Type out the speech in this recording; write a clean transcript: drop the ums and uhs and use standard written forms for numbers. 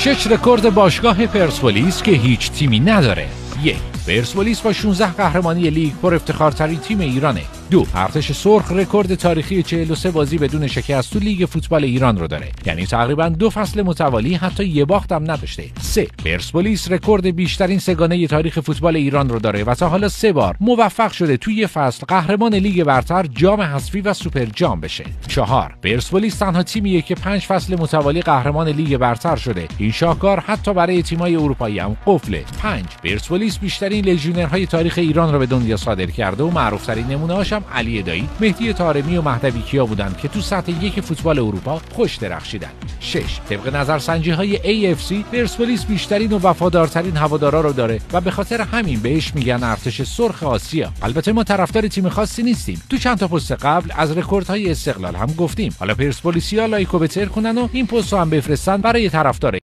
6 رکورد باشگاه پرسپولیس که هیچ تیمی نداره. 1. پرسپولیس با 16 قهرمانی لیگ پر افتخارترین تیم ایرانه. 2. ارتش سرخ رکورد تاریخی 43 بازی بدون شکست تو لیگ فوتبال ایران رو داره، یعنی تقریبا 2 فصل متوالی حتی یه باخت هم نداشته. 3. پرسپولیس رکورد بیشترین سگانه تاریخ فوتبال ایران رو داره و تا حالا 3 بار موفق شده توی یه فصل قهرمان لیگ برتر، جام حذفی و سوپر جام بشه. 4. پرسپولیس تنها تیمیه که 5 فصل متوالی قهرمان لیگ برتر شده. این شاهکار حتی برای تیم‌های اروپایی هم قفله. 5. پرسپولیس بیشترین لژیونرهای تاریخ ایران رو به دنیا صادر کرده و معروف‌ترین نمونه‌هاش هم علی دایی، مهدی طارمی و مهدوی کیا بودن که تو سطح 1 فوتبال اروپا خوش درخشیدن. 6. طبق نظرسنجی‌های AFC پرسپولیس بیشترین و وفادارترین هوادارا رو داره و به خاطر همین بهش میگن ارتش سرخ آسیا. البته ما طرفدار تیم خاصی نیستیم. تو چند تا پست قبل از رکوردهای استقلال هم گفتیم. حالا پرسپولیسیا لایک و بتر کنن و این پستو هم بفرستن برای طرفدار